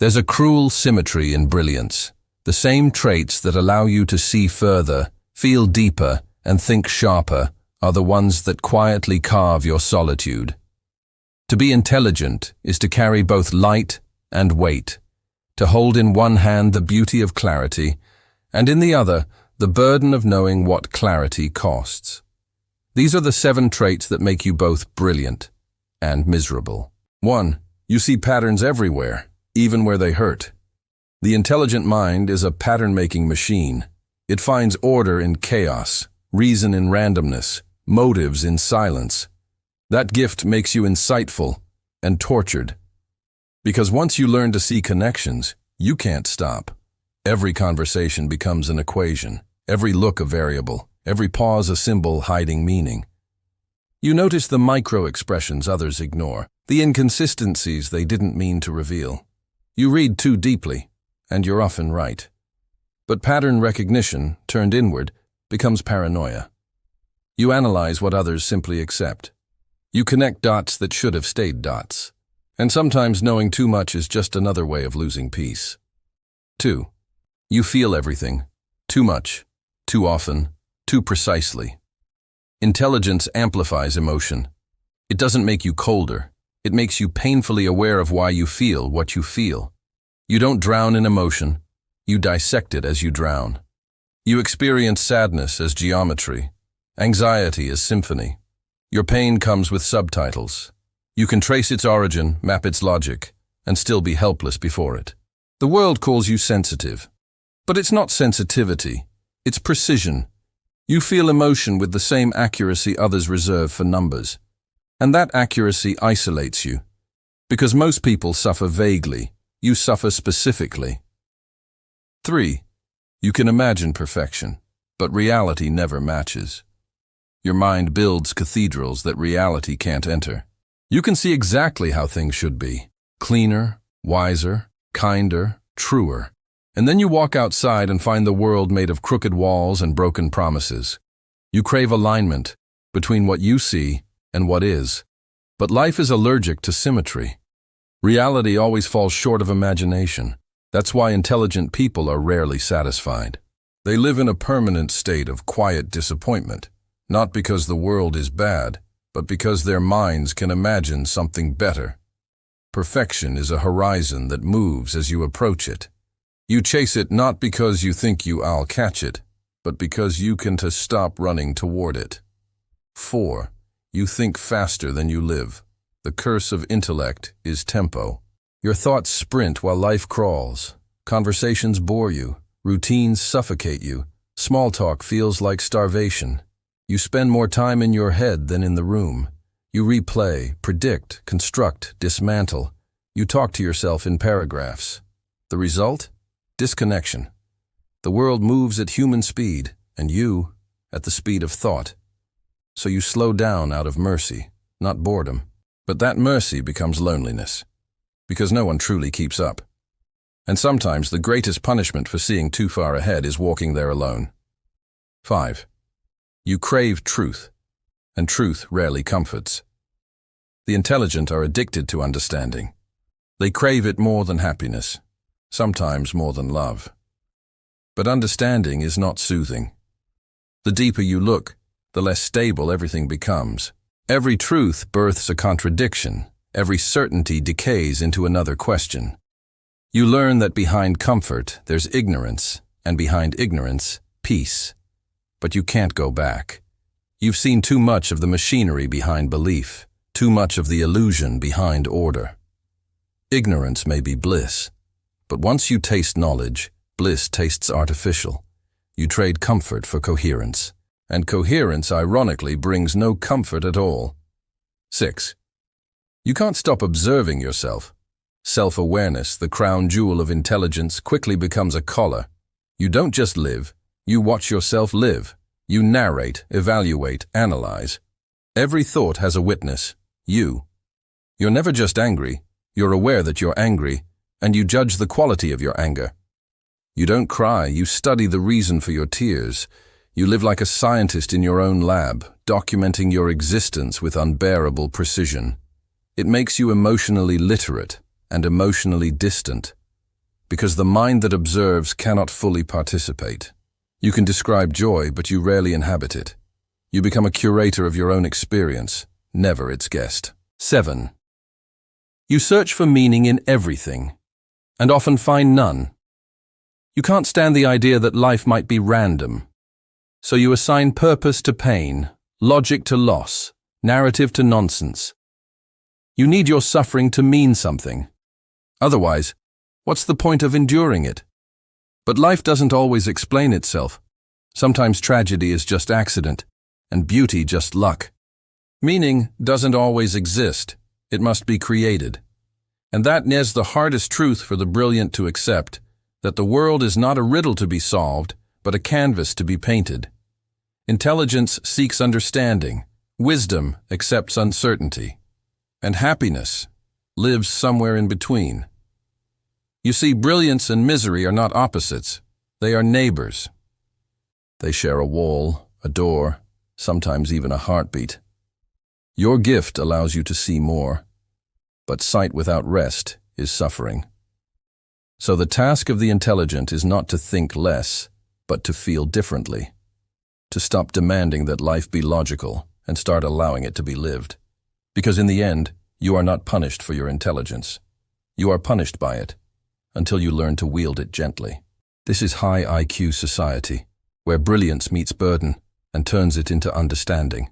There's a cruel symmetry in brilliance. The same traits that allow you to see further, feel deeper, and think sharper are the ones that quietly carve your solitude. To be intelligent is to carry both light and weight, to hold in one hand the beauty of clarity, and in the other the burden of knowing what clarity costs. These are the 7 traits that make you both brilliant and miserable. 1. You see patterns everywhere, even where they hurt. The intelligent mind is a pattern-making machine. It finds order in chaos, reason in randomness, motives in silence. That gift makes you insightful and tortured. Because once you learn to see connections, you can't stop. Every conversation becomes an equation, every look a variable, every pause a symbol hiding meaning. You notice the micro-expressions others ignore, the inconsistencies they didn't mean to reveal. You read too deeply, and you're often right. But pattern recognition, turned inward, becomes paranoia. You analyze what others simply accept. You connect dots that should have stayed dots. And sometimes knowing too much is just another way of losing peace. 2. You feel everything. Too much, too often, too precisely. Intelligence amplifies emotion. It doesn't make you colder. It makes you painfully aware of why you feel what you feel. You don't drown in emotion. You dissect it as you drown. You experience sadness as geometry, anxiety as symphony. Your pain comes with subtitles. You can trace its origin, map its logic, and still be helpless before it. The world calls you sensitive. But it's not sensitivity, it's precision. You feel emotion with the same accuracy others reserve for numbers. And that accuracy isolates you. Because most people suffer vaguely, you suffer specifically. 3. You can imagine perfection, but reality never matches. Your mind builds cathedrals that reality can't enter. You can see exactly how things should be. Cleaner, wiser, kinder, truer. And then you walk outside and find the world made of crooked walls and broken promises. You crave alignment between what you see and what is. But life is allergic to symmetry. Reality always falls short of imagination. That's why intelligent people are rarely satisfied. They live in a permanent state of quiet disappointment, not because the world is bad, but because their minds can imagine something better. Perfection is a horizon that moves as you approach it. You chase it not because you think you'll catch it, but because you can stop running toward it. 4. You think faster than you live. The curse of intellect is tempo. Your thoughts sprint while life crawls. Conversations bore you. Routines suffocate you. Small talk feels like starvation. You spend more time in your head than in the room. You replay, predict, construct, dismantle. You talk to yourself in paragraphs. The result? Disconnection. The world moves at human speed, and you, at the speed of thought. So you slow down out of mercy, not boredom. But that mercy becomes loneliness, because no one truly keeps up. And sometimes the greatest punishment for seeing too far ahead is walking there alone. 5. You crave truth, and truth rarely comforts. The intelligent are addicted to understanding. They crave it more than happiness, sometimes more than love. But understanding is not soothing. The deeper you look, the less stable everything becomes. Every truth births a contradiction. Every certainty decays into another question. You learn that behind comfort there's ignorance, and behind ignorance, peace. But you can't go back. You've seen too much of the machinery behind belief, too much of the illusion behind order. Ignorance may be bliss, but once you taste knowledge, bliss tastes artificial. You trade comfort for coherence, and coherence ironically brings no comfort at all. 6. You can't stop observing yourself. Self-awareness, the crown jewel of intelligence, quickly becomes a collar. You don't just live, you watch yourself live. You narrate, evaluate, analyze. Every thought has a witness, you. You're never just angry, you're aware that you're angry, and you judge the quality of your anger. You don't cry, you study the reason for your tears. You live like a scientist in your own lab, documenting your existence with unbearable precision. It makes you emotionally literate and emotionally distant. because the mind that observes cannot fully participate. You can describe joy, but you rarely inhabit it. You become a curator of your own experience, never its guest. 7. You search for meaning in everything, and often find none. You can't stand the idea that life might be random, so you assign purpose to pain, logic to loss, narrative to nonsense. You need your suffering to mean something. Otherwise, what's the point of enduring it? But life doesn't always explain itself. Sometimes tragedy is just accident, and beauty just luck. Meaning doesn't always exist. It must be created. And that is the hardest truth for the brilliant to accept, that the world is not a riddle to be solved, but a canvas to be painted. Intelligence seeks understanding, wisdom accepts uncertainty, and happiness lives somewhere in between. You see, brilliance and misery are not opposites, they are neighbors. They share a wall, a door, sometimes even a heartbeat. Your gift allows you to see more, but sight without rest is suffering. So the task of the intelligent is not to think less, but to feel differently. To stop demanding that life be logical and start allowing it to be lived. Because in the end, you are not punished for your intelligence. You are punished by it, until you learn to wield it gently. This is high IQ society, where brilliance meets burden and turns it into understanding.